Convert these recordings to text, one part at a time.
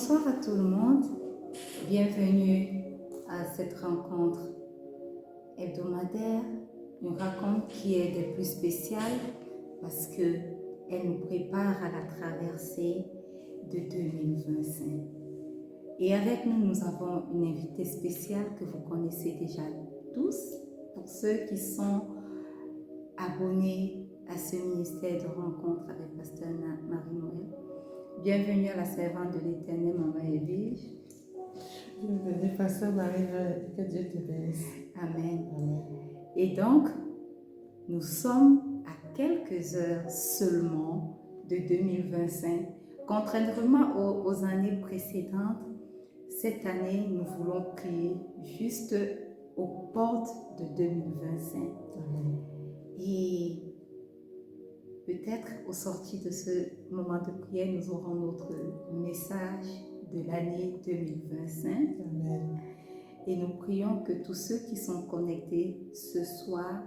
Bonsoir à tout le monde, bienvenue à cette rencontre hebdomadaire, une rencontre qui est des plus spéciales parce qu'elle nous prépare à la traversée de 2025. Et avec nous, nous avons une invitée spéciale que vous connaissez déjà tous, pour ceux qui sont abonnés à ce ministère de rencontre avec Pasteur Marie-Noël. Bienvenue à la servante de l'Éternel, Maman Edwige. Bienvenue, Pasteur Marie-Noël, que Dieu te bénisse. Amen. Amen. Et donc, nous sommes à quelques heures seulement de 2025. Contrairement aux années précédentes, cette année, nous voulons prier juste aux portes de 2025. Amen. Et peut-être au sorti de ce moment de prière, nous aurons notre message de l'année 2025. Amen. Et nous prions que tous ceux qui sont connectés ce soir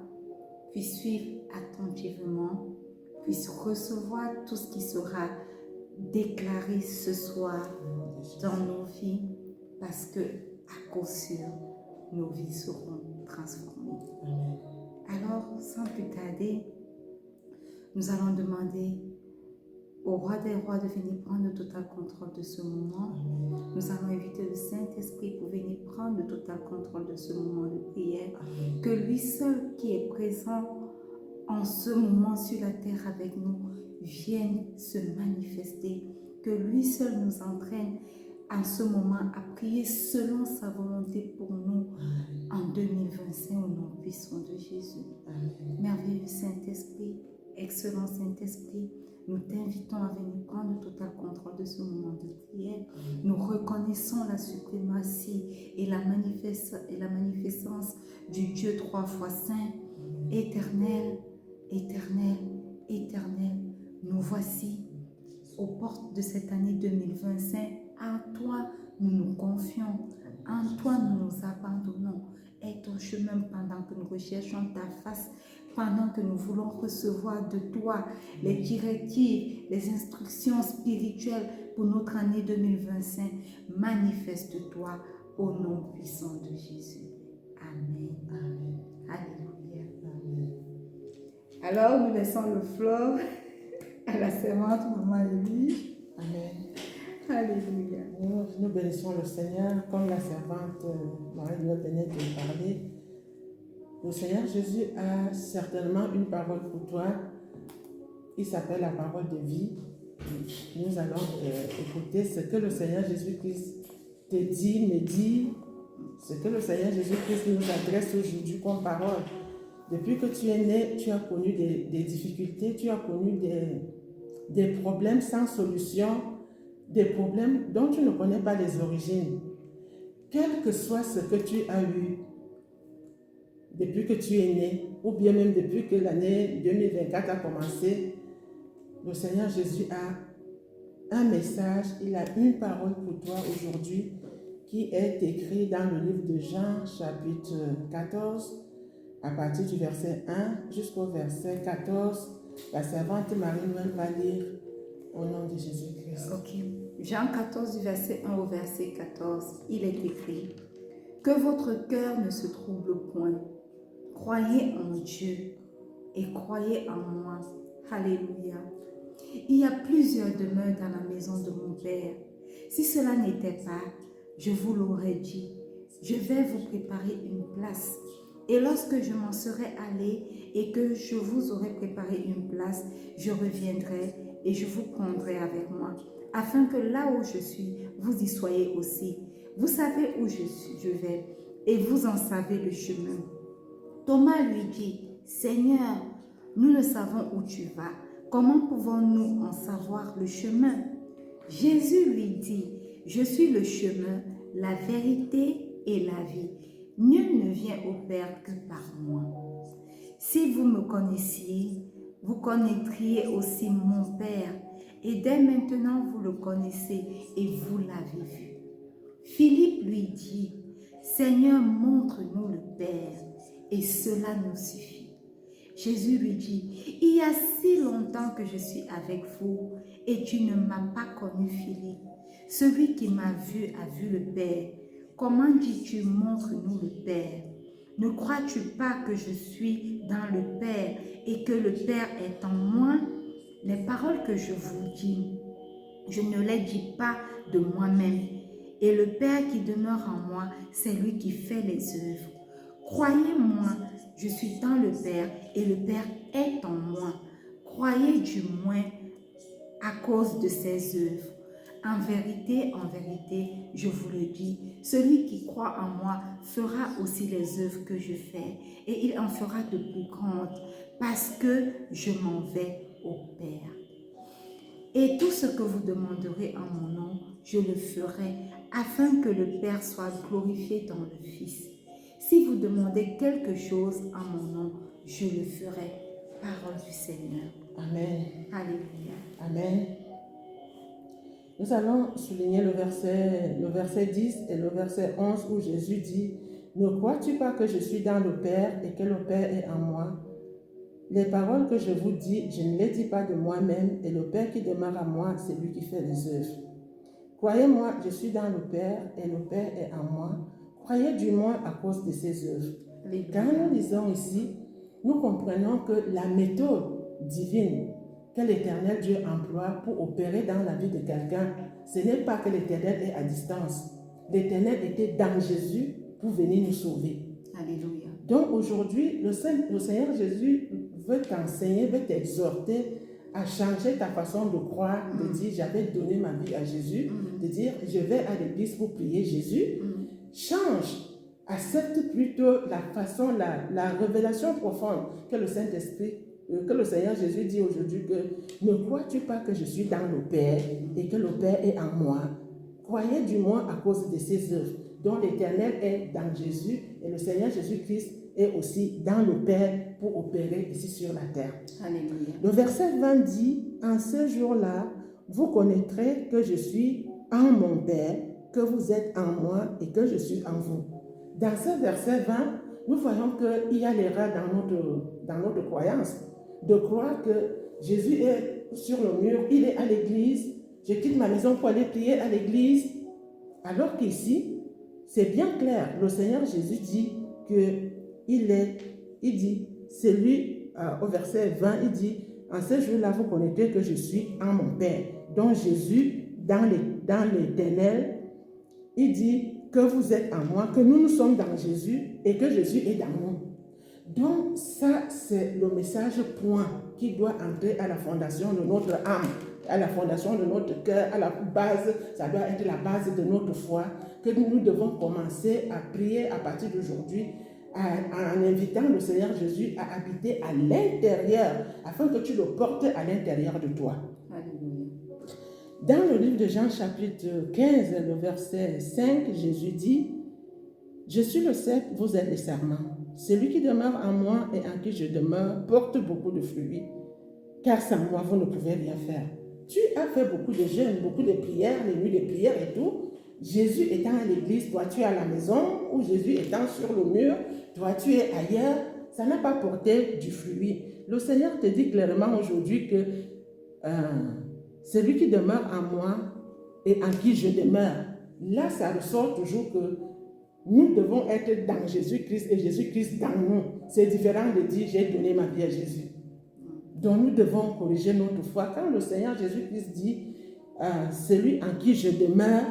puissent suivre attentivement, puissent recevoir tout ce qui sera déclaré ce soir dans nos vies, parce que à cause sûr, nos vies seront transformées. Amen. Alors, sans plus tarder, nous allons demander au roi des rois de venir prendre le total contrôle de ce moment. Amen. Nous allons inviter le Saint-Esprit pour venir prendre le total contrôle de ce moment de prière. Amen. Que lui seul qui est présent en ce moment sur la terre avec nous vienne se manifester. Que lui seul nous entraîne en ce moment à prier selon sa volonté pour nous en 2025 au nom puissant de Jésus. Amen. Merveilleux Saint-Esprit, excellent Saint-Esprit, nous t'invitons à venir prendre le total contrôle de ce moment de prière. Nous reconnaissons la suprématie et la manifestance du Dieu trois fois saint, éternel, éternel, éternel. Nous voici aux portes de cette année 2025. En toi, nous nous confions. En toi, nous nous abandonnons. Aie ton chemin pendant que nous recherchons ta face, pendant que nous voulons recevoir de toi les directives, les instructions spirituelles pour notre année 2025. Manifeste-toi au nom puissant de Jésus. Amen. Amen. Alléluia. Amen. Alors, nous laissons le flot à la servante Maman Edwige. Amen. Alléluia. Nous bénissons le Seigneur, comme la servante Marie-Noël venait de parler. Le Seigneur Jésus a certainement une parole pour toi qui s'appelle la parole de vie. Nous allons écouter ce que le Seigneur Jésus-Christ te dit, me dit, ce que le Seigneur Jésus-Christ nous adresse aujourd'hui comme parole. Depuis que tu es né, tu as connu des difficultés, tu as connu des problèmes sans solution, des problèmes dont tu ne connais pas les origines. Quel que soit ce que tu as eu depuis que tu es né, ou bien même depuis que l'année 2024 a commencé, le Seigneur Jésus a un message, il a une parole pour toi aujourd'hui qui est écrite dans le livre de Jean, chapitre 14, à partir du verset 1 jusqu'au verset 14. La servante Marie-Noël va lire au nom de Jésus-Christ. Ok. Jean 14, du verset 1 au verset 14, il est écrit: que votre cœur ne se trouble point. Croyez en Dieu et croyez en moi. Alléluia. Il y a plusieurs demeures dans la maison de mon Père. Si cela n'était pas, je vous l'aurais dit. Je vais vous préparer une place. Et lorsque je m'en serai allé et que je vous aurai préparé une place, je reviendrai et je vous prendrai avec moi, afin que là où je suis, vous y soyez aussi. Vous savez où je vais et vous en savez le chemin. Thomas lui dit: Seigneur, nous ne savons où tu vas. Comment pouvons-nous en savoir le chemin? Jésus lui dit: je suis le chemin, la vérité et la vie. Nul ne vient au Père que par moi. Si vous me connaissiez, vous connaîtriez aussi mon Père. Et dès maintenant, vous le connaissez et vous l'avez vu. Philippe lui dit: Seigneur, montre-nous le Père, et cela nous suffit. Jésus lui dit: il y a si longtemps que je suis avec vous, et tu ne m'as pas connu, Philippe. Celui qui m'a vu a vu le Père. Comment dis-tu, montre-nous le Père? Ne crois-tu pas que je suis dans le Père et que le Père est en moi? Les paroles que je vous dis, je ne les dis pas de moi-même. Et le Père qui demeure en moi, c'est lui qui fait les œuvres. Croyez-moi, je suis dans le Père et le Père est en moi. Croyez du moins à cause de ses œuvres. En vérité, je vous le dis, celui qui croit en moi fera aussi les œuvres que je fais, et il en fera de plus grandes, parce que je m'en vais au Père. Et tout ce que vous demanderez en mon nom, je le ferai, afin que le Père soit glorifié dans le Fils. Si vous demandez quelque chose en mon nom, je le ferai. Parole du Seigneur. Amen. Alléluia. Amen. Nous allons souligner le verset 10 et le verset 11 où Jésus dit « Ne crois-tu pas que je suis dans le Père et que le Père est en moi? Les paroles que je vous dis, je ne les dis pas de moi-même, et le Père qui demeure en moi, c'est lui qui fait les œuvres. Croyez-moi, je suis dans le Père et le Père est en moi. Croyez du moins à cause de ses œuvres. » Quand nous lisons ici, nous comprenons que la méthode divine que l'Éternel Dieu emploie pour opérer dans la vie de quelqu'un, ce n'est pas que l'Éternel est à distance. L'Éternel était dans Jésus pour venir nous sauver. Alléluia. Donc aujourd'hui, le Seigneur Jésus veut t'enseigner, veut t'exhorter à changer ta façon de croire, de dire j'avais donné ma vie à Jésus, de dire je vais à l'église pour prier Jésus. Change, accepte plutôt la façon, la révélation profonde que le Saint-Esprit, que le Seigneur Jésus dit aujourd'hui que ne crois-tu pas que je suis dans le Père et que le Père est en moi? Croyez du moins à cause de ses œuvres, dont l'Éternel est dans Jésus et le Seigneur Jésus-Christ est aussi dans le Père pour opérer ici sur la terre. Alléluia. Le verset 20 dit, « En ce jour-là, vous connaîtrez que je suis en mon Père, que vous êtes en moi et que je suis en vous. » Dans ce verset 20, nous voyons qu'il y a l'erreur dans notre croyance, de croire que Jésus est sur le mur, il est à l'église, je quitte ma maison pour aller prier à l'église, alors qu'ici, c'est bien clair, le Seigneur Jésus dit c'est lui, au verset 20, il dit, « En ce jour-là, vous connaîtrez que je suis en mon Père. » Donc Jésus, dans l'Éternel, il dit que vous êtes en moi, que nous sommes dans Jésus et que Jésus est dans nous. Donc ça, c'est le message point qui doit entrer à la fondation de notre âme, à la fondation de notre cœur, à la base, ça doit être la base de notre foi, que nous devons commencer à prier à partir d'aujourd'hui, en invitant le Seigneur Jésus à habiter à l'intérieur, afin que tu le portes à l'intérieur de toi. Alléluia. Dans le livre de Jean chapitre 15, le verset 5, Jésus dit, « Je suis le cep, vous êtes les sarments. Celui qui demeure en moi et en qui je demeure porte beaucoup de fruits, car sans moi, vous ne pouvez rien faire. » Tu as fait beaucoup de jeûnes, beaucoup de prières, les nuits de prières et tout. Jésus étant à l'église, toi tu es à la maison, ou Jésus étant sur le mur, toi tu es ailleurs, ça n'a pas porté du fruit. Le Seigneur te dit clairement aujourd'hui que celui qui demeure en moi et en qui je demeure, là ça ressort toujours que nous devons être dans Jésus-Christ et Jésus-Christ dans nous. C'est différent de dire j'ai donné ma vie à Jésus. Donc nous devons corriger notre foi. Quand le Seigneur Jésus-Christ dit celui en qui je demeure,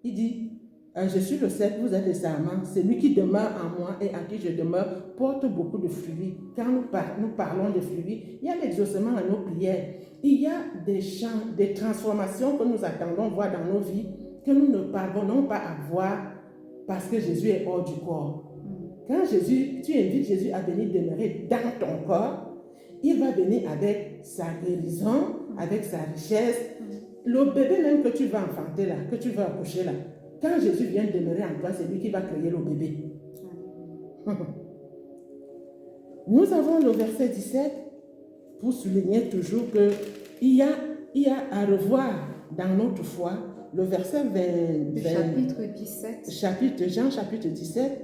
il dit je suis le cep, vous êtes les sarments. Celui qui demeure en moi et en qui je demeure porte beaucoup de fruits. Quand nous parlons de fruits, il y a l'exaucement à nos prières. Il y a des transformations que nous attendons voir dans nos vies que nous ne parvenons pas à voir parce que Jésus est hors du corps. Quand tu invites Jésus à venir demeurer dans ton corps, il va venir avec sa guérison, avec sa richesse. Le bébé même que tu vas enfanter là, que tu vas accoucher là, quand Jésus vient demeurer en toi, c'est lui qui va créer le bébé. Nous avons le verset 17 pour souligner toujours qu'il y a à revoir dans notre foi le verset 20, Jean chapitre 17,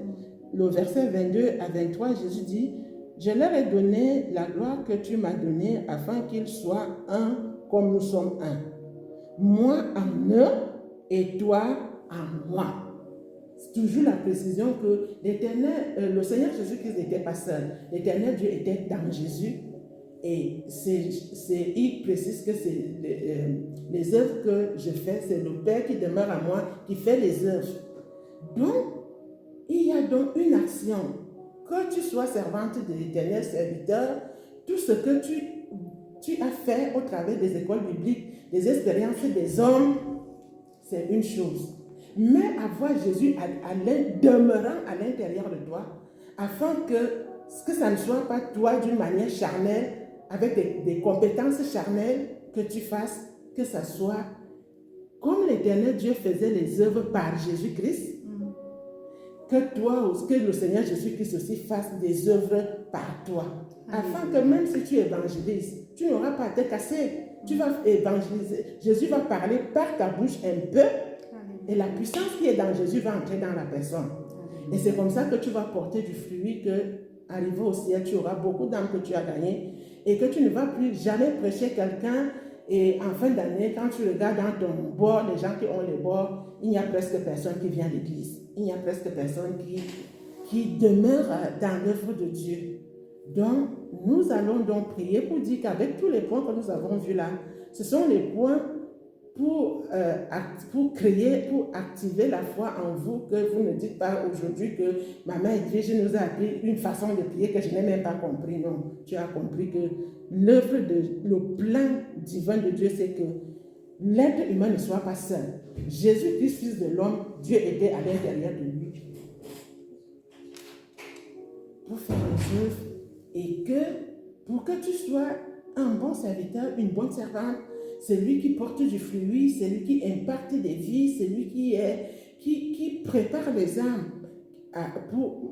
le verset 22 à 23, Jésus dit, « Je leur ai donné la gloire que tu m'as donnée afin qu'ils soient un comme nous sommes un. Moi en eux et toi en moi. C'est toujours la précision que l'Éternel, le Seigneur Jésus-Christ n'était pas seul. L'Éternel Dieu était dans Jésus. Et il précise que c'est les œuvres que je fais, c'est le Père qui demeure à moi, qui fait les œuvres. Donc, il y a donc une action. Que tu sois servante de l'Éternel, serviteur, tout ce que tu as fait au travers des écoles bibliques, des expériences des hommes, c'est une chose. Mais avoir Jésus demeurant à l'intérieur de toi, afin que ça ne soit pas toi d'une manière charnelle, avec des compétences charnelles que tu fasses, que ça soit comme l'Éternel Dieu faisait les œuvres par Jésus-Christ, que toi, que le Seigneur Jésus-Christ aussi fasse des œuvres par toi. Afin que même si tu évangélises, tu n'auras pas à te casser. Tu vas évangéliser. Jésus va parler par ta bouche un peu. Et la puissance qui est dans Jésus va entrer dans la personne. Et c'est comme ça que tu vas porter du fruit, que arrivé au ciel, tu auras beaucoup d'âmes que tu as gagnées. Et que tu ne vas plus jamais prêcher quelqu'un. Et en fin d'année, quand tu regardes dans ton bord, les gens qui ont les bords, il n'y a presque personne qui vient à l'église. Il n'y a presque personne qui demeure dans l'œuvre de Dieu. Donc, nous allons donc prier pour dire qu'avec tous les points que nous avons vus là, ce sont les points pour activer la foi en vous, que vous ne dites pas aujourd'hui que Maman Edwige nous a appris une façon de prier que je n'ai même pas compris. Non, tu as compris que le plan divin de Dieu, c'est que l'être humain ne soit pas seul. Jésus-Christ, fils de l'homme, Dieu était à l'intérieur de lui pour faire les œuvres, et pour que tu sois un bon serviteur, une bonne servante, c'est lui qui porte du fruit, c'est lui qui impacte des vies, c'est lui qui prépare les âmes.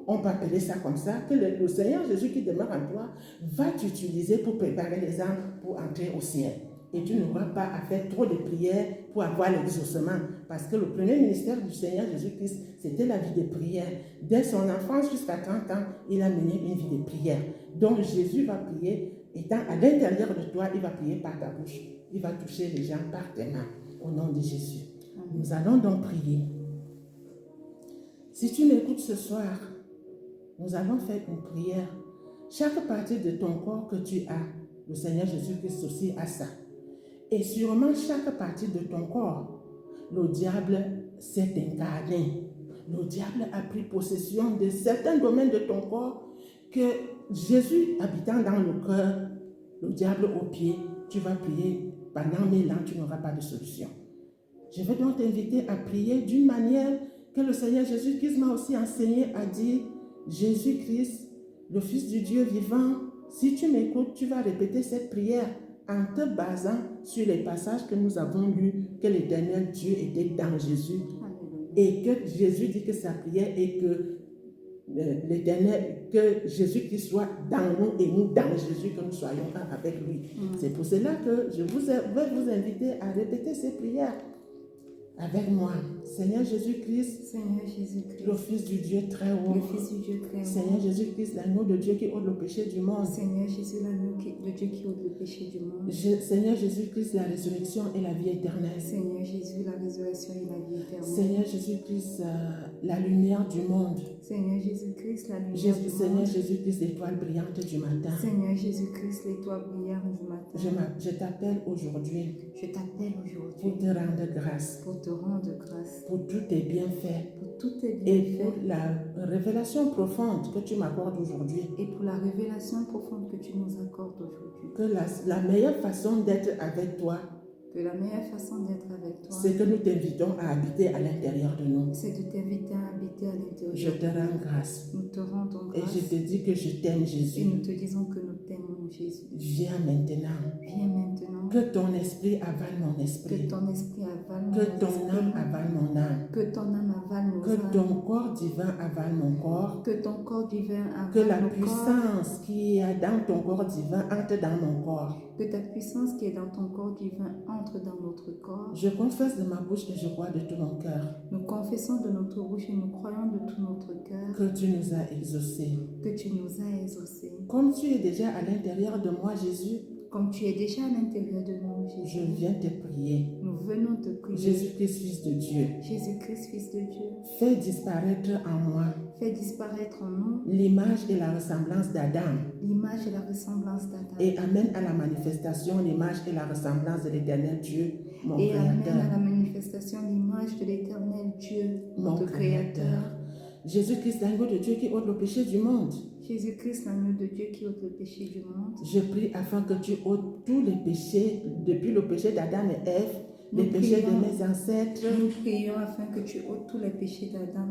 On peut appeler ça comme ça, que le Seigneur Jésus qui demeure en toi va t'utiliser pour préparer les âmes pour entrer au ciel. Et tu n'auras pas à faire trop de prières pour avoir l'exaucement. Parce que le premier ministère du Seigneur Jésus-Christ, c'était la vie de prière. Dès son enfance jusqu'à 30 ans, il a mené une vie de prière. Donc Jésus va prier, étant à l'intérieur de toi, il va prier par ta bouche. Il va toucher les gens par tes mains, au nom de Jésus. Nous allons donc prier. Si tu m'écoutes ce soir, nous allons faire une prière. Chaque partie de ton corps que tu as, le Seigneur Jésus-Christ aussi a ça. Et sûrement chaque partie de ton corps, le diable s'est incarné. Le diable a pris possession de certains domaines de ton corps que Jésus habitant dans le cœur, le diable au pied, tu vas prier pendant 1000 ans, tu n'auras pas de solution. Je vais donc t'inviter à prier d'une manière que le Seigneur Jésus-Christ m'a aussi enseigné à dire: Jésus-Christ, le Fils du Dieu vivant, si tu m'écoutes, tu vas répéter cette prière en te basant sur les passages que nous avons lus, que l'Éternel Dieu était dans Jésus. Et que Jésus dit que sa prière est que l'Éternel, que Jésus-Christ soit dans nous et nous dans Jésus, que nous soyons un avec lui. C'est pour cela que je vais vous inviter à répéter ces prières avec moi. Seigneur Jésus-Christ, le Fils du Dieu très haut, Seigneur Jésus-Christ, l'agneau de Dieu qui ôte le péché du monde. Seigneur Jésus, l'agneau de Dieu qui ôte le péché du monde. Seigneur Jésus-Christ, la résurrection et la vie éternelle. Seigneur Jésus, la résurrection et la vie éternelle. Seigneur Jésus-Christ, la lumière du monde. Seigneur Jésus-Christ, la lumière du monde. Seigneur Jésus-Christ, l'étoile brillante du matin. Seigneur Jésus-Christ, l'étoile brillante du matin. Je t'appelle aujourd'hui. Je t'appelle aujourd'hui. Pour te rendre grâce. Pour te rendre grâce. Pour tous tes bienfaits. Pour tous tes bienfaits. Et pour la révélation profonde que tu m'accordes aujourd'hui. Et pour la révélation profonde que tu nous accordes aujourd'hui. Que la meilleure façon d'être avec toi, que la meilleure façon d'être avec toi, c'est que nous t'invitons à habiter à l'intérieur de nous. C'est de t'inviter à habiter à l'intérieur. Je te rends grâce. Nous te rendons grâce. Et je te dis que je t'aime, Jésus. Et nous te disons que nous t'aimons, Jésus. Viens maintenant. Viens maintenant. Que ton esprit avale mon esprit. Que ton esprit avale mon esprit. Que ton âme avale mon âme. Que ton âme avale nos âmes. Que ton corps divin avale mon corps. Que ton corps divin avale que la mon puissance corps. qui est dans ton corps divin entre dans mon corps. Que ta puissance qui est dans ton corps divin entre dans notre corps. Je confesse de ma bouche et je crois de tout mon cœur. Nous confessons de notre bouche et nous croyons de tout notre cœur. Que tu nous as exaucés. Que tu nous as exaucés. Comme tu es déjà à l'intérieur de moi, Jésus. Comme tu es déjà à l'intérieur de nous, je Jésus, viens te prier. nous venons te prier. Jésus-Christ, Fils de Dieu, Jésus-Christ, Fils de Dieu, fais disparaître en moi fais disparaître en nous l'image et la ressemblance d'Adam l'image et la ressemblance d'Adam. et amène à la manifestation l'image et la ressemblance de l'éternel Dieu, mon Et amène à Créateur. la manifestation l'image de l'éternel Dieu, Mon notre Créateur. Créateur. Jésus-Christ, l'agneau de Dieu qui ôte le péché du monde. Jésus-Christ, l'agneau de Dieu qui ôte le péché du monde. Je prie afin que tu ôtes tous les péchés, depuis le péché d'Adam et Ève, les Nous péchés prions. de mes ancêtres Nous prions afin que tu ôtes tous les péchés d'Adam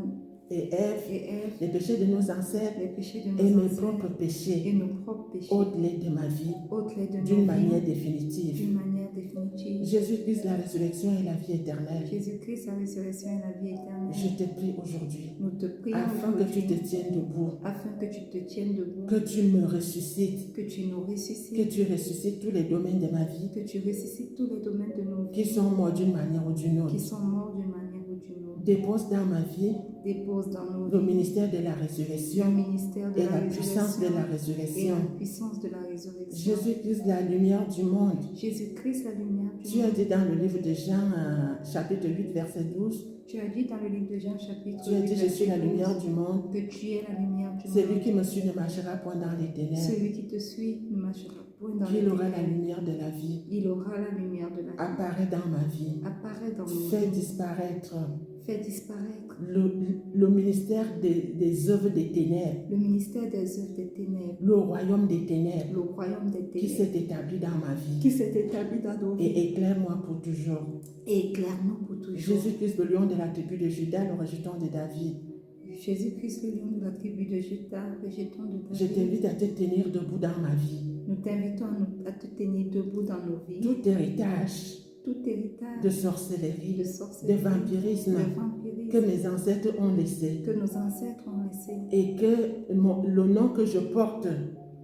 et Ève, et Ève, les péchés de nos ancêtres les péchés de et nos mes ancêtres propres et péchés. nos propres péchés. Ôte-les de ma vie Ôte-les de nos d'une manière vies définitive. d'une manière définitive. Jésus-Christ, la résurrection et la vie éternelle. Jésus-Christ, la résurrection et la vie éternelle. Je te prie aujourd'hui, Nous te prions afin que tu aujourd'hui, te tiennes debout, afin que tu te tiennes debout, que tu me ressuscites, que tu nous que ressuscites, tu ressuscites tous les domaines de ma vie que tu ressuscites tous les domaines de nos qui vies sont morts d'une manière ou d'une autre. qui sont morts d'une manière ou d'une autre. Dépose dans ma vie Dépose dans nos le vies ministère de la le résurrection ministère de et la la puissance de résurrection la et résurrection. la puissance de la résurrection. Jésus-Christ, la lumière du monde. Jésus-Christ, la lumière du Tu as monde. dit dans le livre de Jean, chapitre 8, verset 12, Tu as dit dans le livre de Jean, chapitre tu as 8, dit, je suis la verset lumière 12, du monde. que tu es la lumière du Celui monde. qui me suit ne marchera point dans les ténèbres. Celui qui te suit ne marchera point dans les Il aura la ténèbres. lumière de la vie. Il aura la lumière de la vie. Apparaît dans ma vie. Apparaît dans nos Fais vies. disparaître Fait disparaître le ministère des œuvres des ténèbres, le ministère des œuvres des ténèbres, le royaume des ténèbres le royaume des qui ténèbres, s'est établi dans ma vie. qui s'est établi dans nos vies. Et éclaire-moi pour toujours. Et éclaire-nous pour toujours. Jésus-Christ, le lion de la tribu de Judas, le rejeton de David. Jésus-Christ, le lion de la tribu de Judas, rejeton de Je David. t'invite à te tenir debout dans ma vie. Nous t'invitons à te tenir debout dans nos vies. Tout héritage Tout héritage de sorcellerie, de sorcellerie, de vampirisme de vampirisme que mes ancêtres ont laissé que nos ancêtres ont laissé et que le nom que je porte,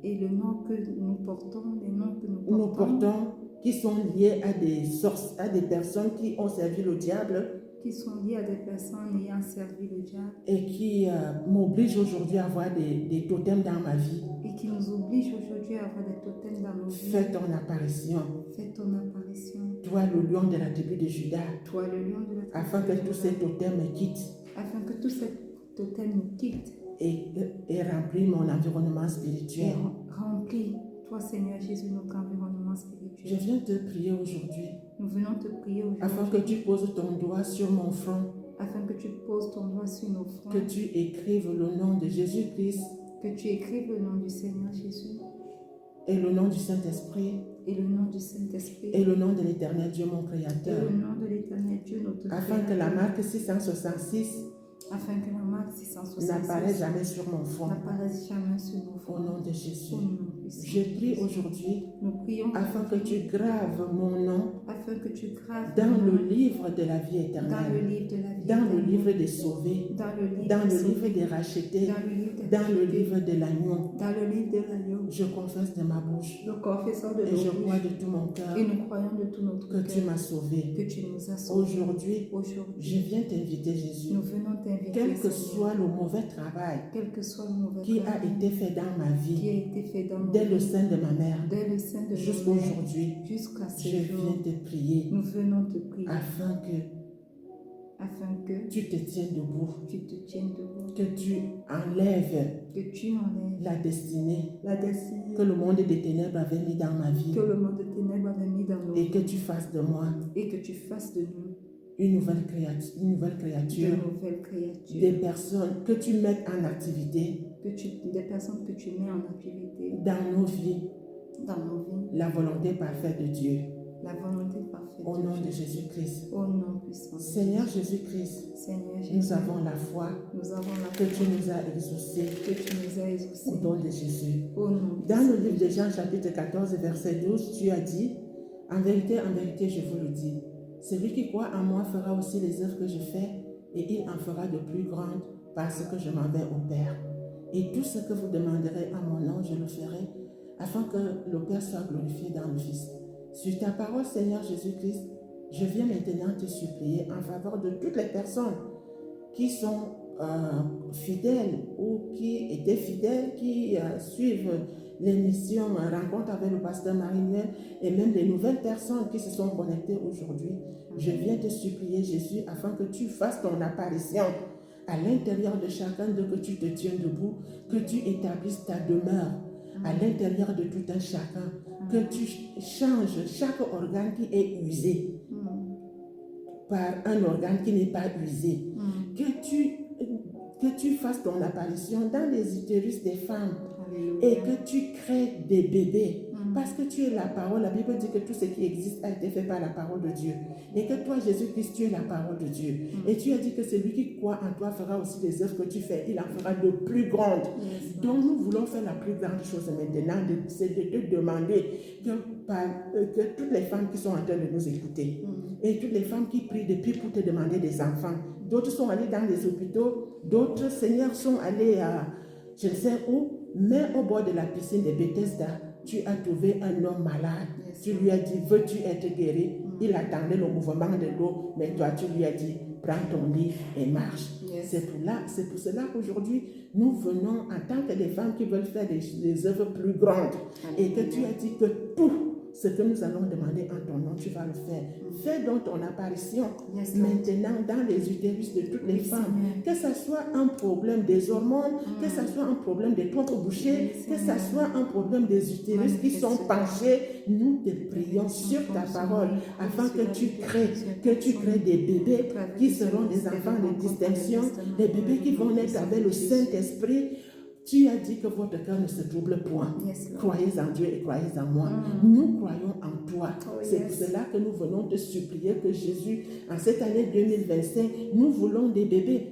et le nom que nous portons, les noms que nous nous portons, portons, qui sont liés à des personnes qui ont servi le diable qui sont liés à des personnes ayant servi le diable et qui m'obligent aujourd'hui à avoir des totems dans ma vie. et qui nous obligent aujourd'hui à avoir des totems dans nos vies. Fais ton apparition, Fais ton apparition, toi le lion de la tribu de Judas, toi le lion de la tribu afin que de tous Judas, ces totems me quittent afin que tous ces totems nous quittent et remplissent mon environnement et spirituel. remplis, toi Seigneur Jésus, notre environnement Je spirituel. viens te prier aujourd'hui Nous venons te prier afin aujourd'hui que tu poses ton doigt sur mon front, afin que tu poses ton doigt sur nos fronts, que tu écrives le nom de Jésus-Christ que tu écrives le nom du Seigneur Jésus et le nom du Saint-Esprit et le nom du Saint-Esprit et le nom de l'Éternel Dieu mon et Créateur, le nom de l'éternel Dieu, notre afin que la Créateur, marque 666 afin que la marque 666 n'apparaisse jamais sur mon front. n'apparaisse jamais sur nos Au fronts. nom de Jésus. Au nom puissant Je de prie Jésus. aujourd'hui Nous prions afin que tu graves mon nom afin que tu graves dans mon le nom livre de la vie dans le éternelle, livre de la vie dans le éternelle, livre des sauvés, dans le livre dans des le sauvés, livre des rachetés, dans le livre des dans le rachetés, livre de l'agneau. dans le livre de l'agneau. Je confesse de ma bouche Nous confessons de et nos je crois bouches de tout mon cœur et nous croyons de tout notre que tu cœur m'as sauvé. que tu nous as sauvés. Aujourd'hui, Aujourd'hui, je viens t'inviter, Jésus, nous venons t'inviter, quel que Seigneur, soit le mauvais travail quel que soit le mauvais qui a travail été fait dans ma qui vie, a été fait dans nos dès le vies, sein de ma mère, dès le sein de nos jusqu'à mères, aujourd'hui, jusqu'à ce je jour, viens te prier nous venons te prier afin que afin que tu te tiennes debout, tu te tiennes debout, que tu enlèves que tu enlèves la destinée la destinée que le monde des ténèbres avait mis dans ma vie que le monde de ténèbres avait mis dans nos et vies que tu fasses de moi et que tu fasses de nous une nouvelle créature, de nouvelles créatures, des personnes que tu mettes en activité des personnes que tu mets en activité dans nos vies, dans nos vies, la volonté parfaite de Dieu. la volonté parfaite Au de nom de Dieu. Jésus-Christ. Au nom puissant de Seigneur Jésus. Jésus-Christ, Seigneur Jésus, nous avons la foi nous avons la que foi tu nous as exaucée que tu nous as exaucés. au nom de Jésus. Au nom Dans le puissant livre de Jean chapitre 14 verset 12, tu as dit, en vérité, je vous le dis, celui qui croit en moi fera aussi les œuvres que je fais et il en fera de plus grandes parce que je m'en vais au Père. Et tout ce que vous demanderez en mon nom, je le ferai afin que le Père soit glorifié dans le Fils. Sur ta parole, Seigneur Jésus-Christ, je viens maintenant te supplier en faveur de toutes les personnes qui sont fidèles ou qui étaient fidèles, qui suivent l'émission Rencontre avec le pasteur Marie-Noël et même les nouvelles personnes qui se sont connectées aujourd'hui. Je viens te supplier, Jésus, afin que tu fasses ton apparition à l'intérieur de chacun d'eux, que tu te tiennes debout, que tu établisses ta demeure à l'intérieur de tout un chacun, que tu changes chaque organe qui est usé par un organe qui n'est pas usé, que tu fasses ton apparition dans les utérus des femmes et que tu crées des bébés. Parce que tu es la parole, la Bible dit que tout ce qui existe a été fait par la parole de Dieu. Et que toi, Jésus-Christ, tu es la parole de Dieu. Et tu as dit que celui qui croit en toi fera aussi les œuvres que tu fais. Il en fera de plus grandes. Donc nous voulons faire la plus grande chose maintenant, c'est de te demander que toutes les femmes qui sont en train de nous écouter, et toutes les femmes qui prient depuis pour te demander des enfants, d'autres sont allées dans les hôpitaux, d'autres, Seigneur, sont allés à je ne sais où, mais au bord de la piscine de Bethesda, tu as trouvé un homme malade. Tu lui as dit, veux-tu être guéri? Il attendait le mouvement de l'eau, mais toi, tu lui as dit, prends ton lit et marche. C'est pour cela qu'aujourd'hui, nous venons en tant que des femmes qui veulent faire des œuvres plus grandes. Et que tu as dit que tout ce que nous allons demander en ton nom, tu vas le faire. Fais donc ton apparition maintenant dans les utérus de toutes les femmes. Que ce soit un problème des hormones, que ce soit un problème des trompes bouchées, que ce soit un problème des utérus qui sont penchés, nous te prions sur ta parole afin que tu crées des bébés qui seront des enfants de distinction, des bébés qui vont naître avec le Saint-Esprit. Tu as dit que votre cœur ne se trouble point. Croyez en Dieu et croyez en moi. Nous croyons en toi. C'est pour cela que nous venons te supplier que Jésus, en cette année 2025, nous voulons des bébés,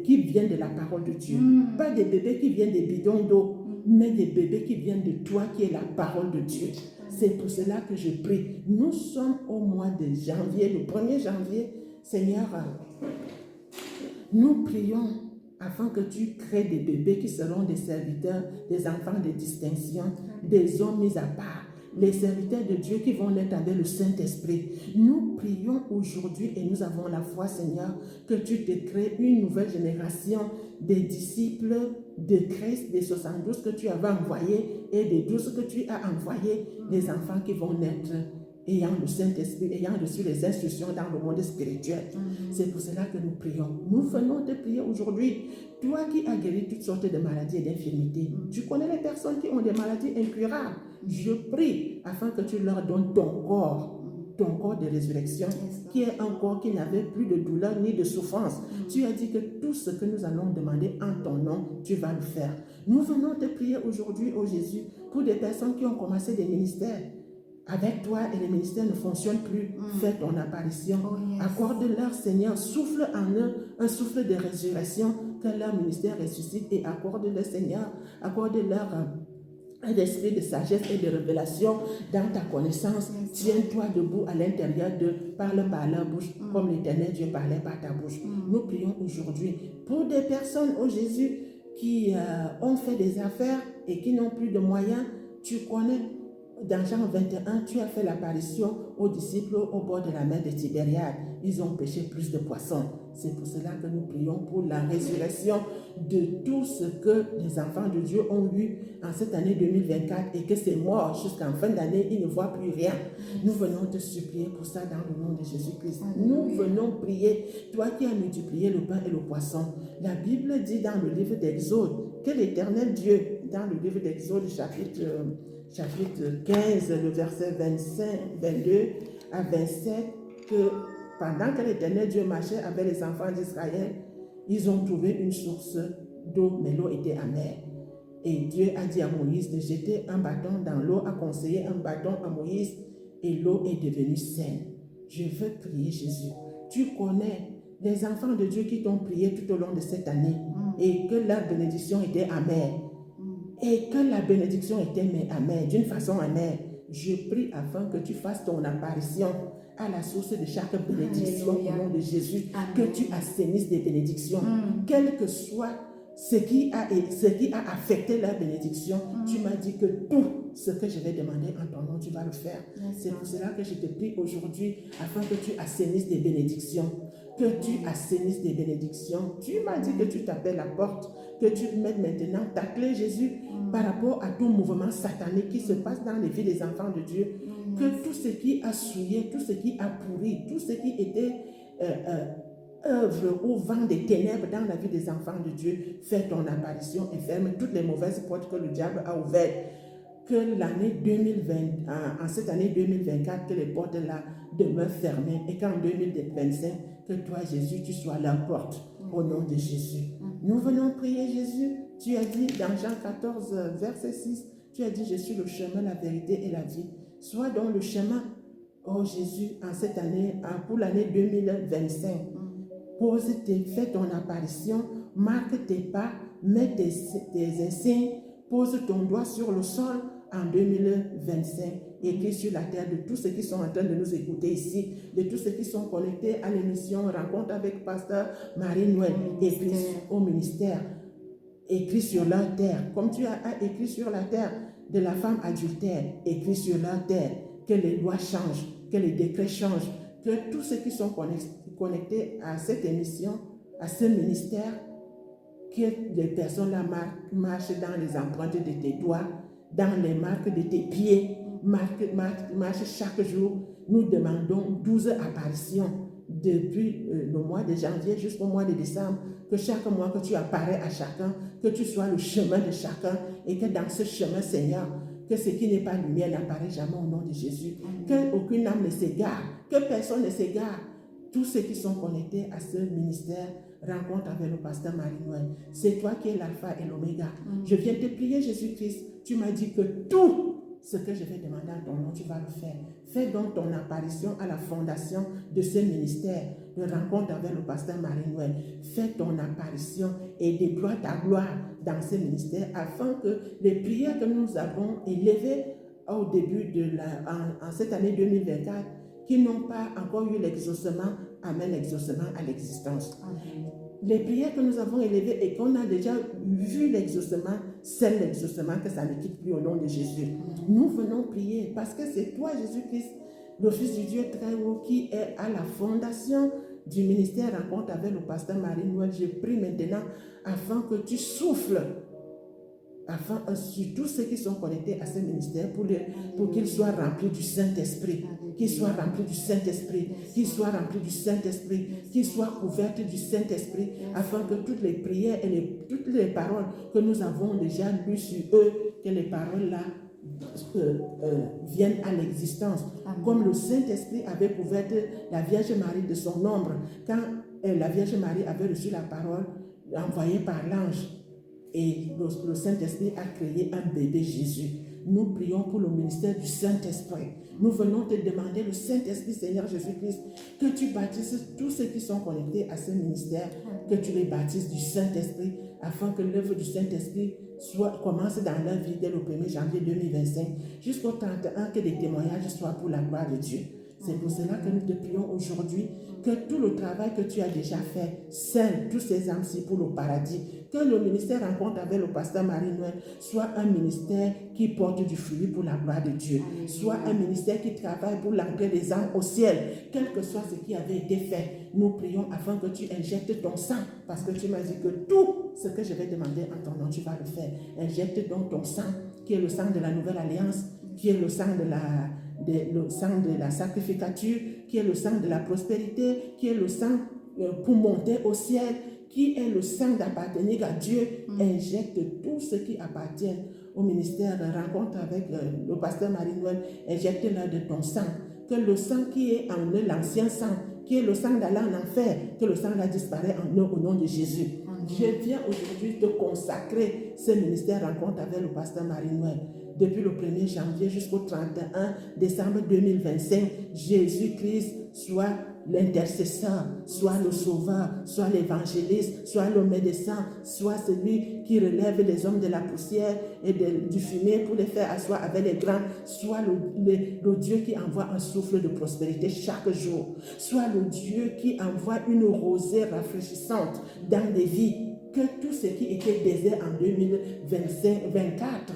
qui viennent de la parole de Dieu, pas des bébés qui viennent des bidons d'eau, mais des bébés qui viennent de toi, qui est la parole de Dieu. C'est pour cela que je prie. Nous sommes au mois de janvier, le 1er janvier. Seigneur, nous prions afin que tu crées des bébés qui seront des serviteurs, des enfants de distinction, des hommes mis à part, les serviteurs de Dieu qui vont naître avec le Saint-Esprit. Nous prions aujourd'hui et nous avons la foi, Seigneur, que tu te crées une nouvelle génération des disciples de Christ, des 72 que tu avais envoyés et des 12 que tu as envoyés, des enfants qui vont naître ayant le Saint-Esprit, ayant reçu les instructions dans le monde spirituel. C'est pour cela que nous prions. Nous venons te prier aujourd'hui. Toi qui as guéri toutes sortes de maladies et d'infirmités, tu connais les personnes qui ont des maladies incurables. Je prie afin que tu leur donnes ton corps de résurrection, qui est un corps qui n'avait plus de douleur ni de souffrance. Tu as dit que tout ce que nous allons demander en ton nom, tu vas le faire. Nous venons te prier aujourd'hui, ô Jésus, pour des personnes qui ont commencé des ministères. Avec toi et les ministères ne fonctionnent plus. Fais ton apparition. Accorde-leur, Seigneur, souffle en eux un souffle de résurrection, que leur ministère ressuscite et accorde-leur, Seigneur, accorde-leur un esprit de sagesse et de révélation dans ta connaissance. Tiens-toi debout à l'intérieur d'eux, parle par leur bouche, comme l'Éternel Dieu parlait par ta bouche. Nous prions aujourd'hui pour des personnes, ô Jésus, qui ont fait des affaires et qui n'ont plus de moyens. Tu connais. Dans Jean 21, tu as fait l'apparition aux disciples au bord de la mer de Tibériade. Ils ont pêché plus de poissons. C'est pour cela que nous prions pour la résurrection de tout ce que les enfants de Dieu ont eu en cette année 2024 et que c'est mort jusqu'en fin d'année, ils ne voient plus rien. Nous venons te supplier pour ça dans le nom de Jésus-Christ. Nous venons prier, toi qui as multiplié le pain et le poisson. La Bible dit dans le livre d'Exode que l'Éternel Dieu, dans le livre d'Exode chapitre 15, le verset 22 à 27, que pendant que l'Éternel Dieu marchait avec les enfants d'Israël, ils ont trouvé une source d'eau, mais l'eau était amère. Et Dieu a dit à Moïse de jeter un bâton dans l'eau, a conseillé un bâton à Moïse, et l'eau est devenue saine. Je veux prier Jésus. Tu connais les enfants de Dieu qui t'ont prié tout au long de cette année, et que leur bénédiction était amère. Et que la bénédiction était amère, d'une façon amère. Je prie afin que tu fasses ton apparition à la source de chaque bénédiction au nom de Jésus. Amen. Que tu assainisses des bénédictions. Quel que soit ce qui a affecté leur bénédiction, tu m'as dit que tout ce que je vais demander en ton nom, tu vas le faire. C'est pour cela que je te prie aujourd'hui afin que tu assainisses des bénédictions. que tu assainisses des bénédictions. Tu m'as dit que tu t'appelles la porte, que tu mettes maintenant ta clé, Jésus, par rapport à tout mouvement satanique qui se passe dans les vies des enfants de Dieu. Que tout ce qui a souillé, tout ce qui a pourri, tout ce qui était œuvre ou vent des ténèbres dans la vie des enfants de Dieu, fais ton apparition et ferme toutes les mauvaises portes que le diable a ouvertes. Que l'année 2020, en cette année 2024, que les portes là demeurent fermées et qu'en 2025, que toi, Jésus, tu sois la porte au nom de Jésus. Nous venons prier, Jésus. Tu as dit dans Jean 14, verset 6, tu as dit, je suis le chemin, la vérité et la vie. Sois dans le chemin, oh Jésus, en cette année, pour l'année 2025. Fais ton apparition, marque tes pas, mets tes insignes, pose ton doigt sur le sol en 2025. Écris sur la terre de tous ceux qui sont en train de nous écouter ici, de tous ceux qui sont connectés à l'émission Rencontre avec Pasteur Marie-Noël, écris au ministère. Écris sur leur terre, comme tu as écrit sur la terre de la femme adultère, écris sur leur terre, que les lois changent, que les décrets changent, que tous ceux qui sont connectés à cette émission, à ce ministère, que les personnes là marchent dans les empreintes de tes doigts, dans les marques de tes pieds, marchent chaque jour. Nous demandons 12 apparitions depuis le mois de janvier jusqu'au mois de décembre, que chaque mois que tu apparais à chacun, que tu sois le chemin de chacun et que dans ce chemin, Seigneur, que ce qui n'est pas lumière n'apparaît jamais au nom de Jésus, qu'aucune âme ne s'égare, que personne ne s'égare. Tous ceux qui sont connectés à ce ministère, rencontre avec le pasteur Marie-Noël. C'est toi qui es l'alpha et l'oméga. Je viens te prier, Jésus-Christ. Tu m'as dit que tout ce que je vais demander en ton nom, tu vas le faire. Fais donc ton apparition à la fondation de ce ministère de rencontre avec le pasteur Marie-Noël. Fais ton apparition et déploie ta gloire dans ce ministère afin que les prières que nous avons élevées au début en cette année 2024, qui n'ont pas encore eu l'exaucement, amènent l'exaucement à l'existence. Amen. Les prières que nous avons élevées et qu'on a déjà vu l'exaucement, c'est l'exaucement que ça ne quitte plus au nom de Jésus. Nous venons prier parce que c'est toi, Jésus-Christ, le Fils du Dieu très haut, qui est à la fondation du ministère Rencontre avec le pasteur Marie-Noël. Je prie maintenant afin que tu souffles sur tous ceux qui sont connectés à ce ministère pour qu'ils soient remplis du Saint-Esprit, qu'ils soient remplis du Saint-Esprit, qu'ils soient remplis du Saint-Esprit, qu'ils soient couverts du Saint-Esprit, afin que toutes les prières et toutes les paroles que nous avons déjà lues sur eux, que les paroles-là viennent à l'existence. Amen. Comme le Saint-Esprit avait couvert la Vierge Marie de son ombre, quand la Vierge Marie avait reçu la parole envoyée par l'ange, et le Saint-Esprit a créé un bébé Jésus. Nous prions pour le ministère du Saint-Esprit. Nous venons te demander, le Saint-Esprit, Seigneur Jésus-Christ, que tu baptises tous ceux qui sont connectés à ce ministère, que tu les baptises du Saint-Esprit, afin que l'œuvre du Saint-Esprit commence dans leur vie dès le 1er janvier 2025, jusqu'au 31, que les témoignages soient pour la gloire de Dieu. C'est pour cela que nous te prions aujourd'hui, que tout le travail que tu as déjà fait, scelle tous ces âmes-ci pour le paradis, que le ministère Rencontre avec le pasteur Marie-Noël soit un ministère qui porte du fruit pour la gloire de Dieu, soit un ministère qui travaille pour l'entrée des âmes au ciel, quel que soit ce qui avait été fait. Nous prions afin que tu injectes ton sang, parce que tu m'as dit que tout ce que je vais demander en ton nom, tu vas le faire. Injecte donc ton sang, qui est le sang de la nouvelle alliance, qui est le sang le sang de la sacrificature, qui est le sang de la prospérité, qui est le sang pour monter au ciel, qui est le sang d'appartenir à Dieu. Injecte tout ce qui appartient au ministère de rencontre avec le pasteur Marie-Noël, injecte-le de ton sang, que le sang qui est en eux, l'ancien sang, qui est le sang d'aller en enfer, que le sang là disparaît en eux au nom de Jésus. Je viens aujourd'hui te consacrer ce ministère rencontre avec le pasteur Marie-Noël. Depuis le 1er janvier jusqu'au 31 décembre 2025, Jésus-Christ soit l'intercesseur, soit le sauveur, soit l'évangéliste, soit le médecin, soit celui qui relève les hommes de la poussière et du fumier pour les faire asseoir avec les grands, soit le Dieu qui envoie un souffle de prospérité chaque jour, soit le Dieu qui envoie une rosée rafraîchissante dans des vies, que tout ce qui était désert en 2024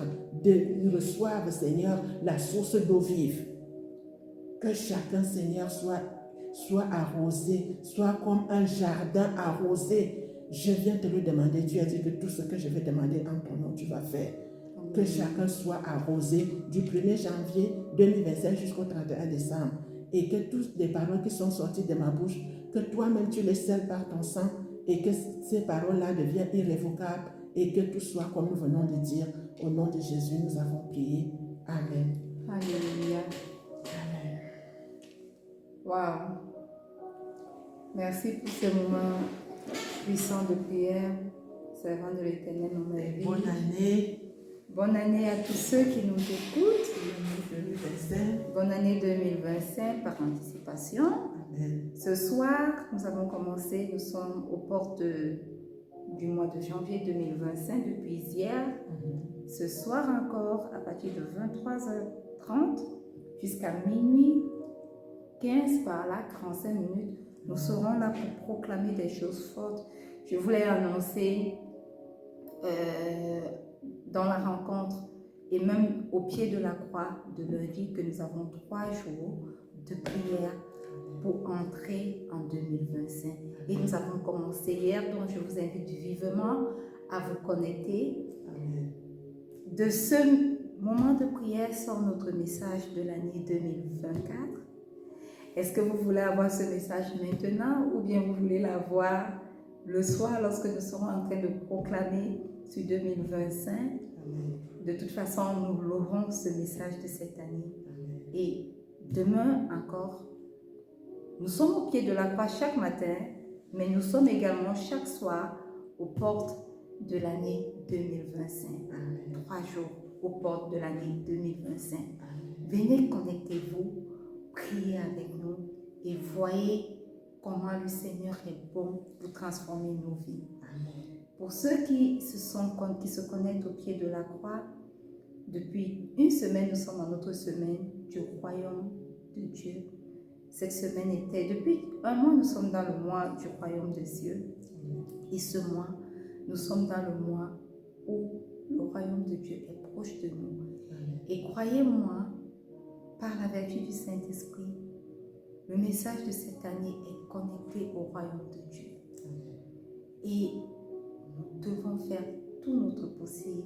reçoive, Seigneur, la source d'eau vive. Que chacun, Seigneur, soit soit arrosé, soit comme un jardin arrosé. Je viens te le demander. Dieu a dit que tout ce que je vais demander en ton nom, tu vas faire. Que chacun soit arrosé du 1er janvier 2025 jusqu'au 31 décembre. Et que toutes les paroles qui sont sorties de ma bouche, que toi-même tu les scelles par ton sang et que ces paroles-là deviennent irrévocables et que tout soit comme nous venons de dire. Au nom de Jésus, nous avons prié. Amen. Alléluia. Amen. Waouh. Merci pour ce moment puissant de prière. Servant de l'Éternel, maman Evie. Bonne année. Bonne année à tous ceux qui nous écoutent. 2025. Bonne année 2025 par anticipation. Amen. Ce soir, nous avons commencé, nous sommes aux portes du mois de janvier 2025 depuis hier. Ce soir encore, à partir de 23h30 jusqu'à minuit 15 par là, 45 minutes, nous serons là pour proclamer des choses fortes. Je voulais annoncer dans la rencontre et même au pied de la croix de lundi que nous avons 3 jours de prière pour entrer en 2025. Et nous avons commencé hier, donc je vous invite vivement à vous connecter. Amen. De ce moment de prière sort notre message de l'année 2024. Est-ce que vous voulez avoir ce message maintenant ou bien vous voulez l'avoir le soir lorsque nous serons en train de proclamer sur 2025? Amen. De toute façon, nous l'aurons ce message de cette année. Amen. Et demain encore, nous sommes au pied de la croix chaque matin, mais nous sommes également chaque soir aux portes de l'année 2025. Amen. 3 jours aux portes de l'année 2025. Amen. Venez, connectez-vous, priez avec nous et voyez comment le Seigneur est bon pour transformer nos vies. Amen. Pour ceux qui se connectent au pied de la croix, depuis une semaine, nous sommes dans notre semaine du royaume de Dieu. Cette semaine était, depuis un mois, nous sommes dans le mois du royaume de Dieu. Et ce mois, nous sommes dans le mois où le royaume de Dieu est proche de nous. Amen. Et croyez-moi, par la vertu du Saint-Esprit, le message de cette année est connecté au royaume de Dieu. Et nous devons faire tout notre possible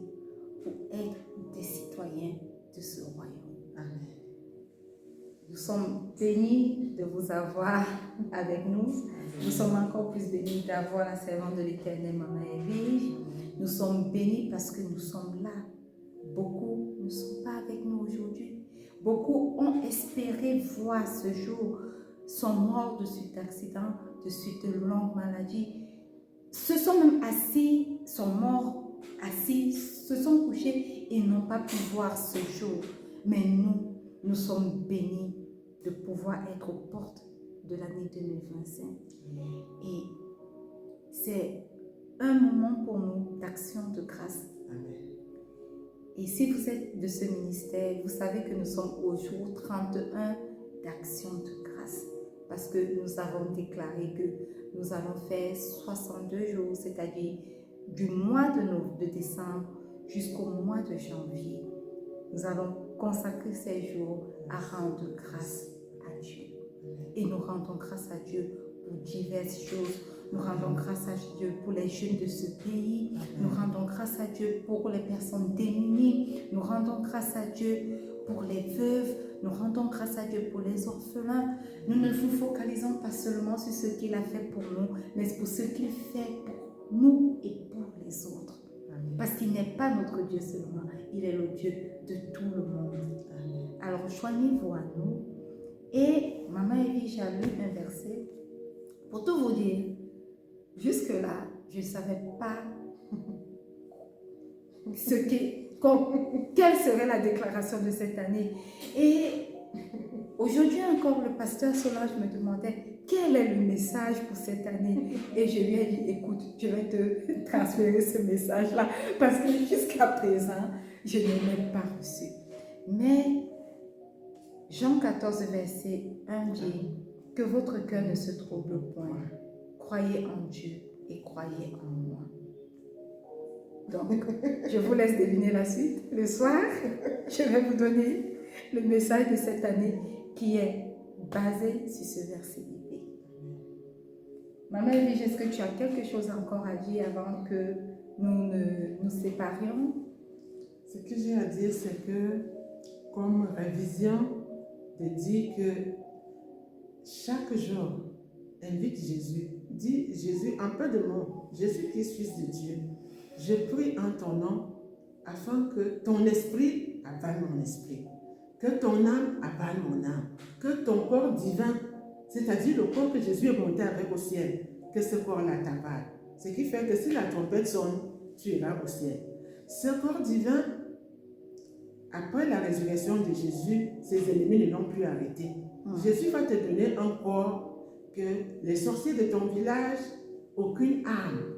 pour être des citoyens de ce royaume. Amen. Nous sommes bénis de vous avoir avec nous. Nous sommes encore plus bénis d'avoir la servante de l'Éternel, maman Evie. Nous sommes bénis parce que nous sommes là. Beaucoup ne sont pas avec nous aujourd'hui. Beaucoup ont espéré voir ce jour, sont morts de suite d'accident, de suite de longues maladies. Se sont même assis, sont morts, assis, se sont couchés et n'ont pas pu voir ce jour. Mais nous sommes bénis de pouvoir être aux portes de l'année 2025. Et c'est un moment pour nous d'action de grâce. Amen. Et si vous êtes de ce ministère, vous savez que nous sommes au jour 31 d'action de grâce. Parce que nous avons déclaré que nous allons faire 62 jours, c'est-à-dire du mois de décembre jusqu'au mois de janvier. Nous allons consacrer ces jours à rendre grâce à Dieu. Et nous rendons grâce à Dieu pour diverses choses. Nous rendons grâce à Dieu pour les jeunes de ce pays. Nous rendons grâce à Dieu pour les personnes démunies. Nous rendons grâce à Dieu pour les veuves. Nous rendons grâce à Dieu pour les orphelins. Nous ne nous focalisons pas seulement sur ce qu'il a fait pour nous, mais pour ce qu'il fait pour nous et pour les autres. Amen. Parce qu'il n'est pas notre Dieu seulement, il est le Dieu de tout le monde. Amen. Alors joignez-vous à nous. Et maman Evie, j'ai lu un verset. Pour tout vous dire, jusque-là, je ne savais pas quelle serait la déclaration de cette année. Et aujourd'hui encore, le pasteur Solange me demandait quel est le message pour cette année. Et je lui ai dit, écoute, je vais te transférer ce message-là parce que jusqu'à présent, je ne l'ai pas reçu. Mais Jean 14, verset 1 dit que votre cœur ne se trouble point. Croyez en Dieu et croyez en moi. Donc, je vous laisse deviner la suite. Le soir, je vais vous donner le message de cette année qui est basé sur ce verset. Maman Edwige, est-ce que tu as quelque chose encore à dire avant que nous ne nous séparions? Ce que j'ai à dire, c'est que, comme révision, de dire que chaque jour, invite Jésus. Dis Jésus, en peu de mots, Jésus-Christ, Fils de Dieu, je prie en ton nom afin que ton esprit avale mon esprit, que ton âme avale mon âme, que ton corps divin, c'est-à-dire le corps que Jésus est monté avec au ciel, que ce corps-là t'avale. Ce qui fait que si la trompette sonne, tu iras au ciel. Ce corps divin, après la résurrection de Jésus, ses ennemis ne l'ont plus arrêté. Jésus va te donner un corps que les sorciers de ton village, aucune âme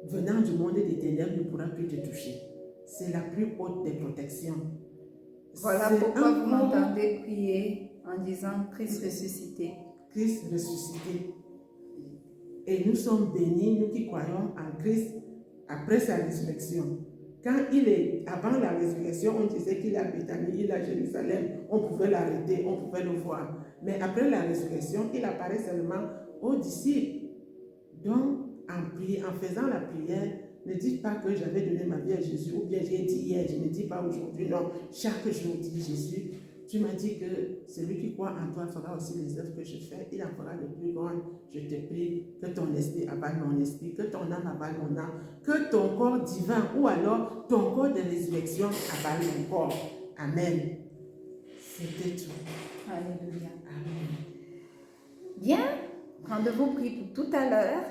venant du monde des ténèbres ne pourra plus te toucher. C'est la plus haute des protections. Voilà pourquoi vous m'entendez prier en disant Christ ressuscité. Christ ressuscité. Et nous sommes bénis, nous qui croyons en Christ après sa résurrection. Quand il est, avant la résurrection, on disait qu'il est à Béthanie, il est à Jérusalem, on pouvait l'arrêter, on pouvait le voir. Mais après la résurrection, il apparaît seulement aux disciples. Donc, en faisant la prière, ne dites pas que j'avais donné ma vie à Jésus, ou bien j'ai dit hier, je ne dis pas aujourd'hui, non. Chaque jour, dis Jésus, tu m'as dit que celui qui croit en toi fera aussi les œuvres que je fais, il en fera de plus grandes. Je te prie que ton esprit avale mon esprit, que ton âme avale mon âme, que ton corps divin ou alors ton corps de résurrection avale mon corps. Amen. C'était tout. Alléluia. Amen. Bien, rendez-vous pris pour tout à l'heure.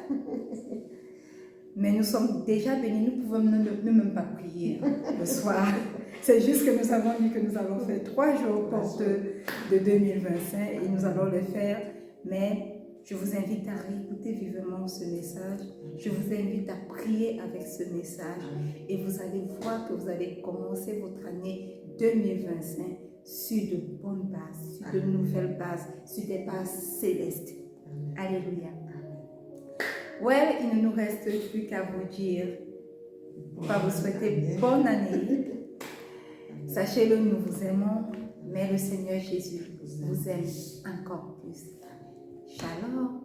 Mais nous sommes déjà bénis, nous pouvons ne même pas prier le soir. C'est juste que nous avons dit que nous allons faire 3 jours porte de 2025 et nous allons le faire. Mais je vous invite à réécouter vivement ce message. Je vous invite à prier avec ce message. Et vous allez voir que vous allez commencer votre année 2025 sur de bonnes bases, sur de nouvelles bases, sur des bases célestes. Alléluia. Ouais, il ne nous reste plus qu'à vous dire, à vous souhaiter bonne année. Sachez-le, nous vous aimons, mais le Seigneur Jésus vous aime encore plus. Shalom.